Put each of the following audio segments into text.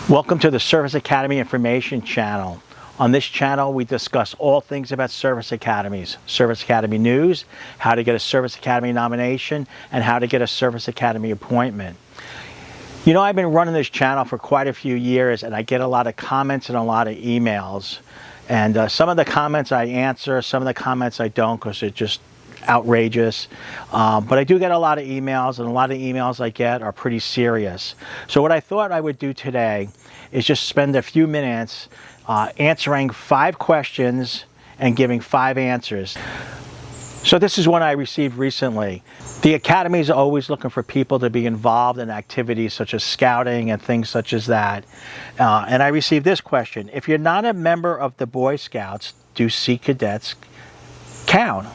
Welcome to the Service Academy Information Channel. On this channel, we discuss all things about Service Academies. Service Academy news, how to get a Service Academy nomination, and how to get a Service Academy appointment. You know, I've been running this channel for quite a few years, and I get a lot of comments and a lot of emails. And some of the comments I answer, some of the comments I don't, because it's just outrageous. But I do get a lot of emails, and a lot of emails I get are pretty serious. So what I thought I would do today is just spend a few minutes answering 5 questions and giving 5 answers. So this is one I received recently. The Academy is always looking for people to be involved in activities such as scouting and things such as that. And I received this question: if you're not a member of the Boy Scouts, do Sea Cadets count?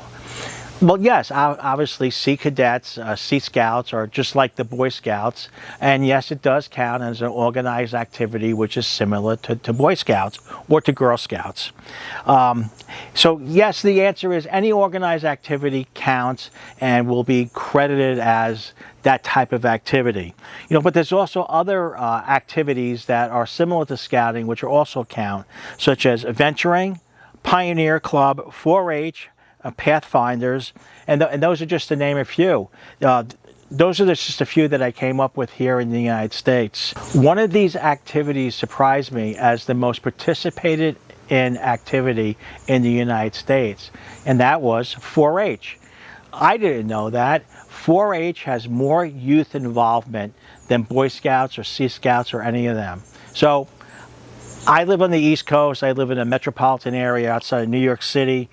Well, yes, obviously Sea Cadets, Sea Scouts are just like the Boy Scouts, and yes, it does count as an organized activity which is similar to Boy Scouts or to Girl Scouts. So yes, the answer is any organized activity counts and will be credited as that type of activity. You know, but there's also other activities that are similar to scouting which are also count, such as adventuring, Pioneer Club, 4-H, Pathfinders, and those are just to name a few. Those are just a few that I came up with here in the United States. One of these activities surprised me as the most participated in activity in the United States, and that was 4-H. I didn't know that. 4-H has more youth involvement than Boy Scouts or Sea Scouts or any of them. So I live on the East Coast. I live in a metropolitan area outside of New York City.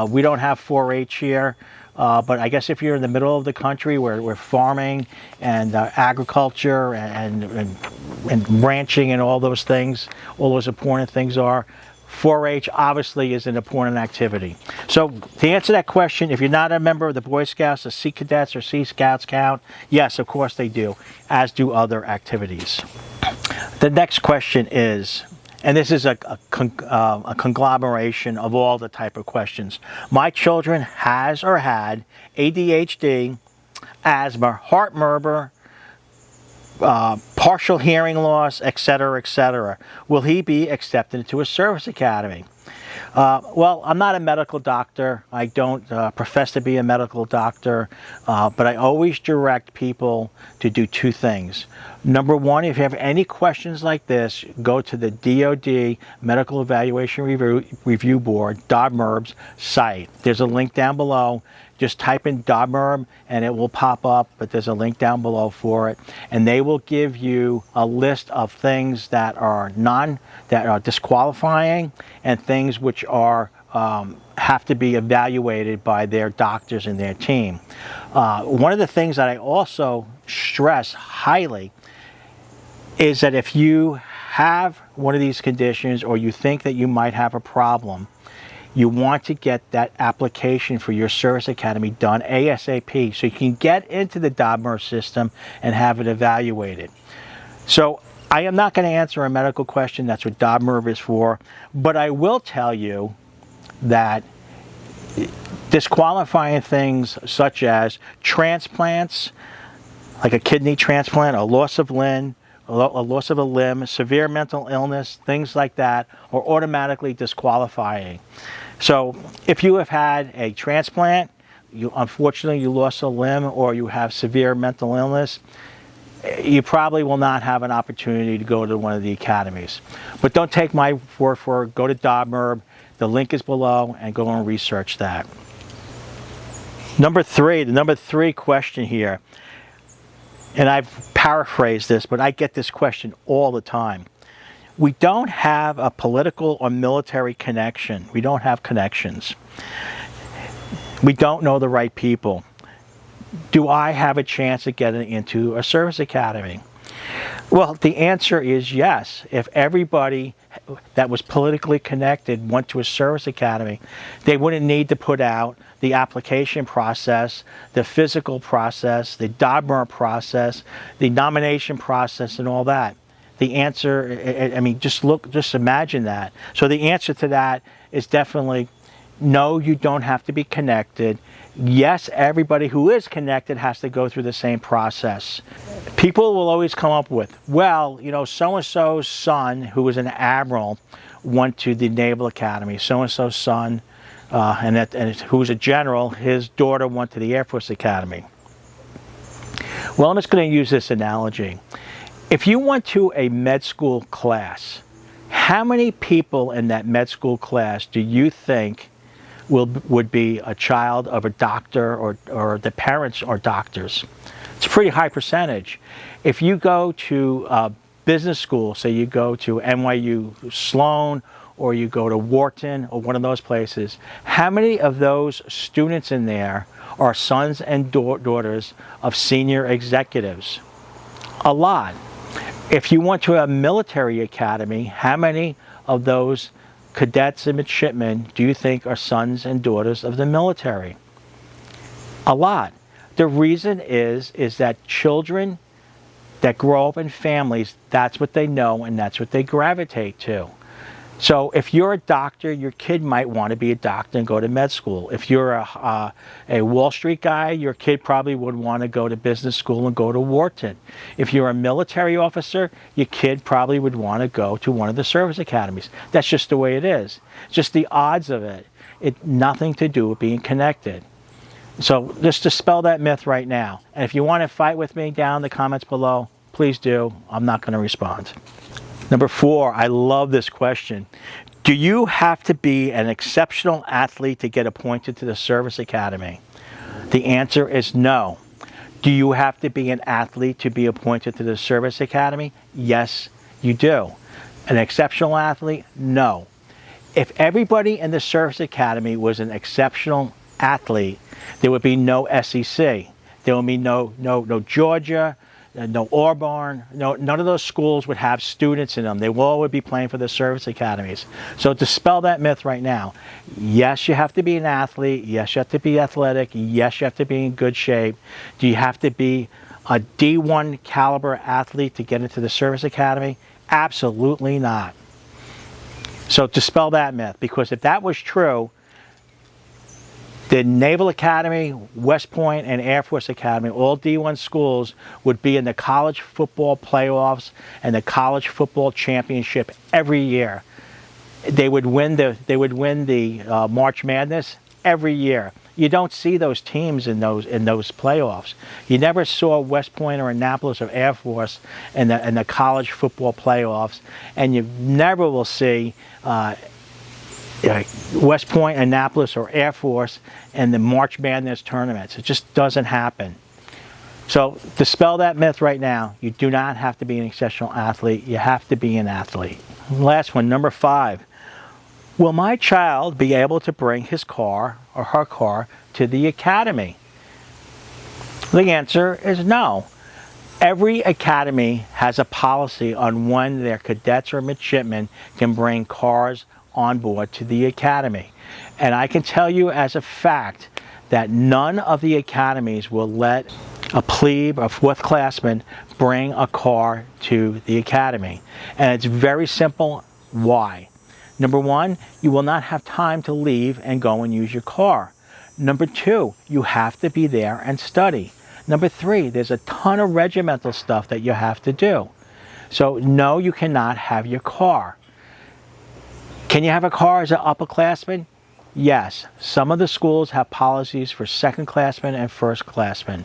We don't have 4-H here, but I guess if you're in the middle of the country where farming and agriculture and ranching and all those things, all those important things are, 4-H obviously is an important activity. So to answer that question, if you're not a member of the Boy Scouts, the Sea Cadets or Sea Scouts count, yes, of course they do, as do other activities. The next question is, and this is a conglomeration of all the type of questions. My children has or had ADHD, asthma, heart murmur, partial hearing loss, etc., etc. Will he be accepted into a service academy? Well, I'm not a medical doctor. I don't profess to be a medical doctor, but I always direct people to do 2 things. Number 1, if you have any questions like this, go to the DoD Medical Evaluation Review Board, DODMERB's site. There's a link down below. Just type in DODMERB and it will pop up, but there's a link down below for it. And they will give you a list of things that are disqualifying and things which are have to be evaluated by their doctors and their team. One of the things that I also stress highly is that if you have one of these conditions or you think that you might have a problem, you want to get that application for your service academy done ASAP so you can get into the DODMERB system and have it evaluated. So I am not going to answer a medical question. That's what DODMERB is for. But I will tell you that disqualifying things such as transplants, like a kidney transplant, a loss of a limb, severe mental illness, things like that, are automatically disqualifying. So if you have had a transplant, unfortunately you lost a limb, or you have severe mental illness, you probably will not have an opportunity to go to one of the academies. But don't take my word for it. Go to DODMERB. The link is below, and go and research that. The number 3 question here, and I've paraphrased this, but I get this question all the time. We don't have a political or military connection. We don't have connections. We don't know the right people. Do I have a chance of getting into a service academy? Well, the answer is yes. If everybody that was politically connected went to a service academy, they wouldn't need to put out the application process, the physical process, the DODMERB process, the nomination process, and all that. The answer, I mean, just imagine that. So the answer to that is definitely No, you don't have to be connected. Yes, everybody who is connected has to go through the same process. People will always come up with, well, you know, so-and-so's son, who was an admiral, went to the Naval Academy. So-and-so's son, who was a general, his daughter went to the Air Force Academy. Well, I'm just going to use this analogy. If you went to a med school class, how many people in that med school class do you think would be a child of a doctor, or the parents are doctors? It's a pretty high percentage. If you go to business school, say you go to NYU Sloan, or you go to Wharton, or one of those places, how many of those students in there are sons and daughters of senior executives? A lot. If you went to a military academy, how many of those cadets and midshipmen do you think are sons and daughters of the military? A lot. The reason is that children that grow up in families, that's what they know and that's what they gravitate to. So if you're a doctor, your kid might want to be a doctor and go to med school. If you're a Wall Street guy, your kid probably would want to go to business school and go to Wharton. If you're a military officer, your kid probably would want to go to one of the service academies. That's just the way it is. Just the odds of it. It's nothing to do with being connected. So just dispel that myth right now. And if you want to fight with me down in the comments below, please do. I'm not going to respond. Number 4, I love this question. Do you have to be an exceptional athlete to get appointed to the Service Academy? The answer is no. Do you have to be an athlete to be appointed to the Service Academy? Yes, you do. An exceptional athlete? No. If everybody in the Service Academy was an exceptional athlete, there would be no SEC. There would be no Georgia, no Auburn, none of those schools would have students in them. They all would be playing for the service academies. So dispel that myth right now. Yes, you have to be an athlete. Yes, you have to be athletic. Yes, you have to be in good shape. Do you have to be a D1 caliber athlete to get into the service academy? Absolutely not. So dispel that myth, because if that was true, the Naval Academy, West Point, and Air Force Academy, all D1 schools, would be in the college football playoffs and the college football championship every year. They would win the March Madness every year. You don't see those teams in those playoffs. You never saw West Point or Annapolis or Air Force in the college football playoffs, and you never will see West Point, Annapolis, or Air Force and the March Madness tournaments. It just doesn't happen. So dispel that myth right now. You do not have to be an exceptional athlete. You have to be an athlete. Last one, number 5. Will my child be able to bring his car or her car to the academy? The answer is no. Every academy has a policy on when their cadets or midshipmen can bring cars on board to the academy. And I can tell you as a fact that none of the academies will let a plebe or fourth classman bring a car to the academy. And it's very simple why. Number 1, you will not have time to leave and go and use your car. Number 2, you have to be there and study. Number 3, there's a ton of regimental stuff that you have to do. So no, you cannot have your car. Can you have a car as an upperclassman? Yes. Some of the schools have policies for second classmen and first classmen.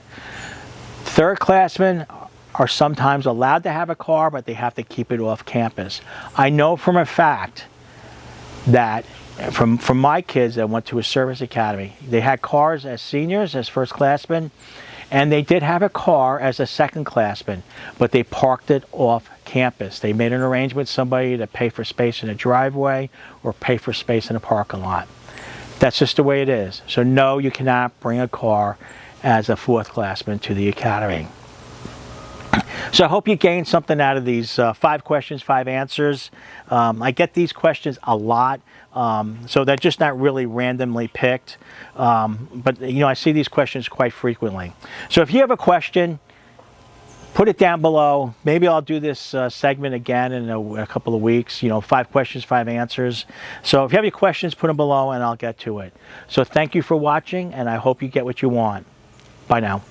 Third classmen are sometimes allowed to have a car, but they have to keep it off campus. I know from a fact that from my kids that went to a service academy, they had cars as seniors, as first classmen, and they did have a car as a second classman, but they parked it off campus. They made an arrangement with somebody to pay for space in a driveway or pay for space in a parking lot. That's just the way it is. So no, you cannot bring a car as a fourth classman to the academy. So I hope you gained something out of these 5 questions, 5 answers. I get these questions a lot, so they're just not really randomly picked. But you know, I see these questions quite frequently. So if you have a question, Put it down below. Maybe I'll do this segment again in a couple of weeks. 5 questions, 5 answers. So if you have any questions, put them below and I'll get to it. So thank you for watching, and I hope you get what you want. Bye now.